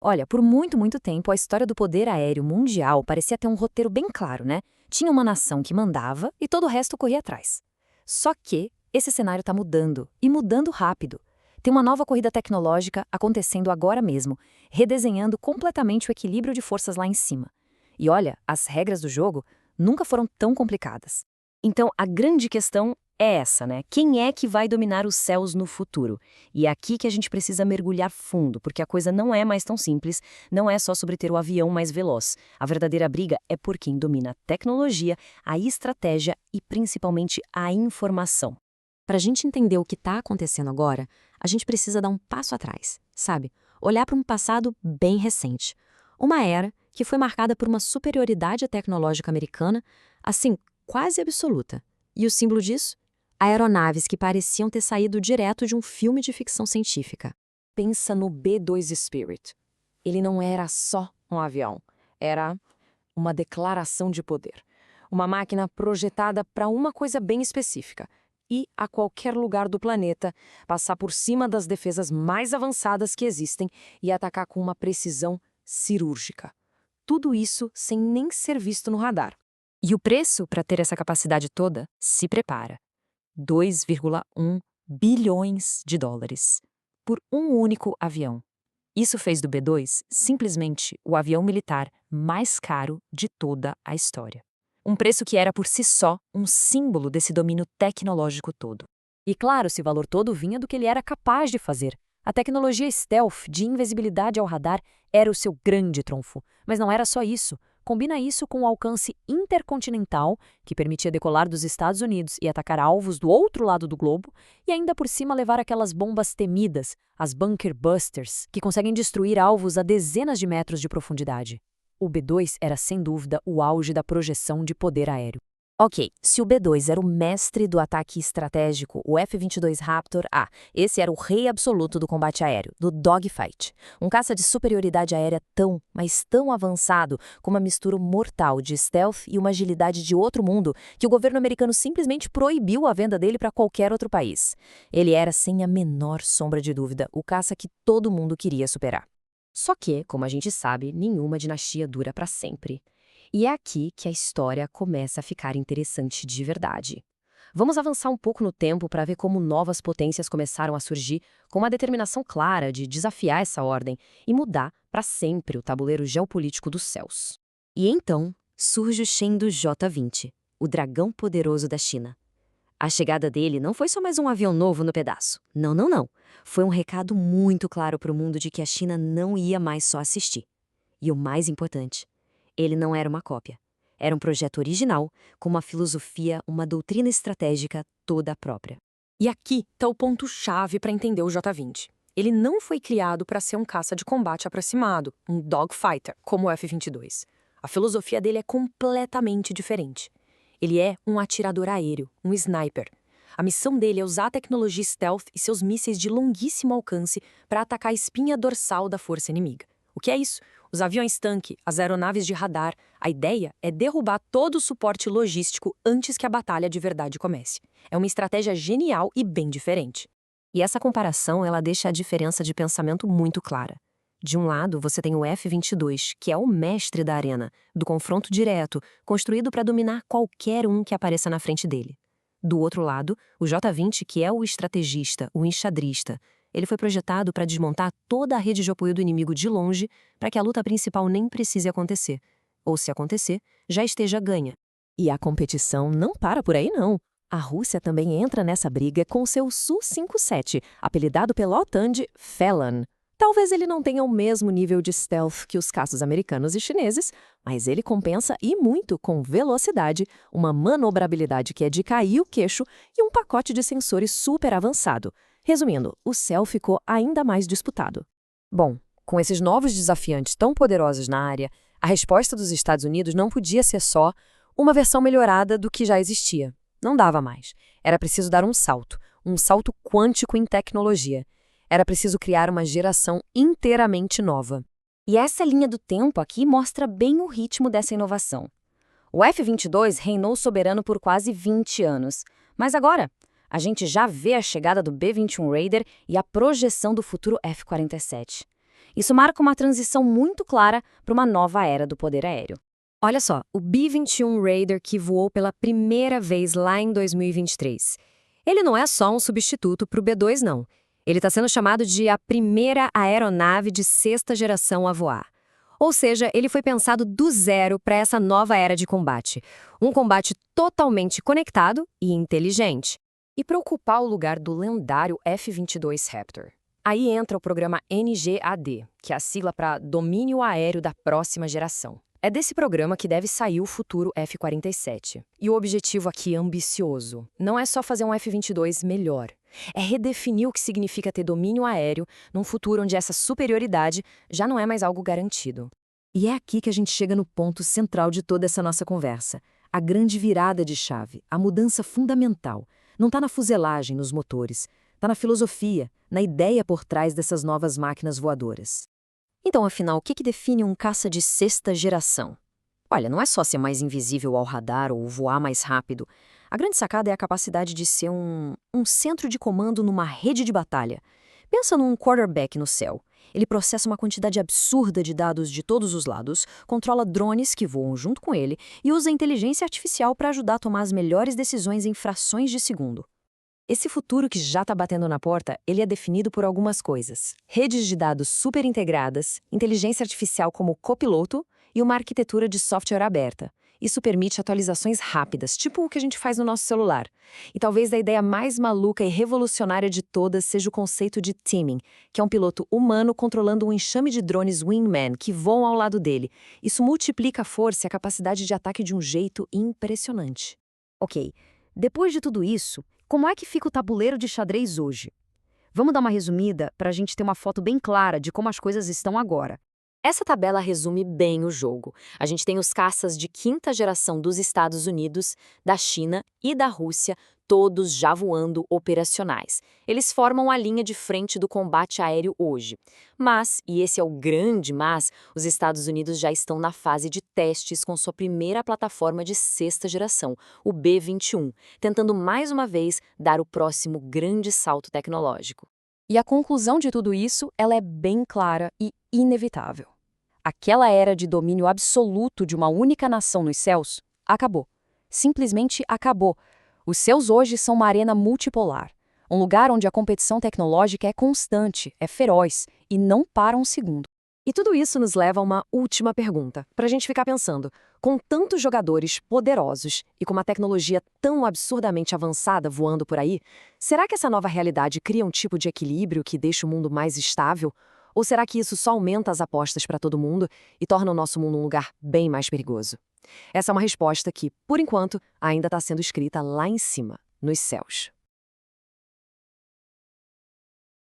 Olha, por muito tempo a história do poder aéreo mundial parecia ter um roteiro bem claro, né? Tinha uma nação que mandava e todo o resto corria atrás. Só que esse cenário está mudando, e mudando rápido. Tem uma nova corrida tecnológica acontecendo agora mesmo, redesenhando completamente o equilíbrio de forças lá em cima. E olha, as regras do jogo nunca foram tão complicadas. Então, a grande questão é essa, né? Quem é que vai dominar os céus no futuro? E é aqui que a gente precisa mergulhar fundo, porque a coisa não é mais tão simples, não é só sobre ter o avião mais veloz. A verdadeira briga é por quem domina a tecnologia, a estratégia e principalmente a informação. Para a gente entender o que está acontecendo agora, a gente precisa dar um passo atrás, sabe? Olhar para um passado bem recente. Uma era que foi marcada por uma superioridade tecnológica americana, assim, quase absoluta. E o símbolo disso? Aeronaves que pareciam ter saído direto de um filme de ficção científica. Pensa no B-2 Spirit. Ele não era só um avião, era uma declaração de poder. Uma máquina projetada para uma coisa bem específica. Ir a qualquer lugar do planeta, passar por cima das defesas mais avançadas que existem e atacar com uma precisão cirúrgica. Tudo isso sem nem ser visto no radar. E o preço para ter essa capacidade toda, se prepara. 2,1 bilhões de dólares por um único avião. Isso fez do B-2 simplesmente o avião militar mais caro de toda a história. Um preço que era por si só um símbolo desse domínio tecnológico todo. E claro, esse valor todo vinha do que ele era capaz de fazer. A tecnologia stealth de invisibilidade ao radar era o seu grande trunfo. Mas não era só isso. Combina isso com o alcance intercontinental, que permitia decolar dos Estados Unidos e atacar alvos do outro lado do globo, e ainda por cima levar aquelas bombas temidas, as Bunker Busters, que conseguem destruir alvos a dezenas de metros de profundidade. O B-2 era, sem dúvida, o auge da projeção de poder aéreo. Ok, se o B-2 era o mestre do ataque estratégico, o F-22 Raptor, esse era o rei absoluto do combate aéreo, do dogfight. Um caça de superioridade aérea tão, mas tão avançado, com uma mistura mortal de stealth e uma agilidade de outro mundo, que o governo americano simplesmente proibiu a venda dele para qualquer outro país. Ele era, sem a menor sombra de dúvida, o caça que todo mundo queria superar. Só que, como a gente sabe, nenhuma dinastia dura para sempre. E é aqui que a história começa a ficar interessante de verdade. Vamos avançar um pouco no tempo para ver como novas potências começaram a surgir com uma determinação clara de desafiar essa ordem e mudar para sempre o tabuleiro geopolítico dos céus. E então surge o Chengdu J-20, o dragão poderoso da China. A chegada dele não foi só mais um avião novo no pedaço. Não. Foi um recado muito claro para o mundo de que a China não ia mais só assistir. E o mais importante, ele não era uma cópia. Era um projeto original, com uma filosofia, uma doutrina estratégica toda própria. E aqui está o ponto-chave para entender o J-20. Ele não foi criado para ser um caça de combate aproximado, um dogfighter, como o F-22. A filosofia dele é completamente diferente. Ele é um atirador aéreo, um sniper. A missão dele é usar a tecnologia stealth e seus mísseis de longuíssimo alcance para atacar a espinha dorsal da força inimiga. O que é isso? Os aviões-tanque, as aeronaves de radar. A ideia é derrubar todo o suporte logístico antes que a batalha de verdade comece. É uma estratégia genial e bem diferente. E essa comparação ela deixa a diferença de pensamento muito clara. De um lado, você tem o F-22, que é o mestre da arena, do confronto direto, construído para dominar qualquer um que apareça na frente dele. Do outro lado, o J-20, que é o estrategista, o enxadrista. Ele foi projetado para desmontar toda a rede de apoio do inimigo de longe, para que a luta principal nem precise acontecer. Ou, se acontecer, já esteja ganha. E a competição não para por aí, não. A Rússia também entra nessa briga com seu Su-57, apelidado pela OTAN de Felon. Talvez ele não tenha o mesmo nível de stealth que os caças americanos e chineses, mas ele compensa e muito com velocidade, uma manobrabilidade que é de cair o queixo e um pacote de sensores super avançado. Resumindo, o céu ficou ainda mais disputado. Bom, com esses novos desafiantes tão poderosos na área, a resposta dos Estados Unidos não podia ser só uma versão melhorada do que já existia. Não dava mais. Era preciso dar um salto quântico em tecnologia. Era preciso criar uma geração inteiramente nova. E essa linha do tempo aqui mostra bem o ritmo dessa inovação. O F-22 reinou soberano por quase 20 anos. Mas agora, a gente já vê a chegada do B-21 Raider e a projeção do futuro F-47. Isso marca uma transição muito clara para uma nova era do poder aéreo. Olha só, o B-21 Raider que voou pela primeira vez lá em 2023. Ele não é só um substituto para o B-2, não. Ele está sendo chamado de a primeira aeronave de sexta geração a voar. Ou seja, ele foi pensado do zero para essa nova era de combate. Um combate totalmente conectado e inteligente. E para ocupar o lugar do lendário F-22 Raptor. Aí entra o programa NGAD, que é a sigla para Domínio Aéreo da Próxima Geração. É desse programa que deve sair o futuro F-47. E o objetivo aqui é ambicioso. Não é só fazer um F-22 melhor. É redefinir o que significa ter domínio aéreo num futuro onde essa superioridade já não é mais algo garantido. E é aqui que a gente chega no ponto central de toda essa nossa conversa. A grande virada de chave, a mudança fundamental. Não está na fuselagem, nos motores. Está na filosofia, na ideia por trás dessas novas máquinas voadoras. Então, afinal, o que define um caça de sexta geração? Olha, não é só ser mais invisível ao radar ou voar mais rápido. A grande sacada é a capacidade de ser um centro de comando numa rede de batalha. Pensa num quarterback no céu. Ele processa uma quantidade absurda de dados de todos os lados, controla drones que voam junto com ele e usa inteligência artificial para ajudar a tomar as melhores decisões em frações de segundo. Esse futuro que já está batendo na porta, ele é definido por algumas coisas. Redes de dados super integradas, inteligência artificial como copiloto e uma arquitetura de software aberta. Isso permite atualizações rápidas, tipo o que a gente faz no nosso celular. E talvez a ideia mais maluca e revolucionária de todas seja o conceito de teaming, que é um piloto humano controlando um enxame de drones wingman que voam ao lado dele. Isso multiplica a força e a capacidade de ataque de um jeito impressionante. Ok, depois de tudo isso, como é que fica o tabuleiro de xadrez hoje? Vamos dar uma resumida para a gente ter uma foto bem clara de como as coisas estão agora. Essa tabela resume bem o jogo. A gente tem os caças de quinta geração dos Estados Unidos, da China e da Rússia, todos já voando operacionais. Eles formam a linha de frente do combate aéreo hoje. Mas, e esse é o grande mas, os Estados Unidos já estão na fase de testes com sua primeira plataforma de sexta geração, o B-21, tentando mais uma vez dar o próximo grande salto tecnológico. E a conclusão de tudo isso, ela é bem clara e inevitável. Aquela era de domínio absoluto de uma única nação nos céus acabou. Simplesmente acabou. Os céus hoje são uma arena multipolar, um lugar onde a competição tecnológica é constante, é feroz e não para um segundo. E tudo isso nos leva a uma última pergunta, para a gente ficar pensando. Com tantos jogadores poderosos e com uma tecnologia tão absurdamente avançada voando por aí, será que essa nova realidade cria um tipo de equilíbrio que deixa o mundo mais estável? Ou será que isso só aumenta as apostas para todo mundo e torna o nosso mundo um lugar bem mais perigoso? Essa é uma resposta que, por enquanto, ainda está sendo escrita lá em cima, nos céus.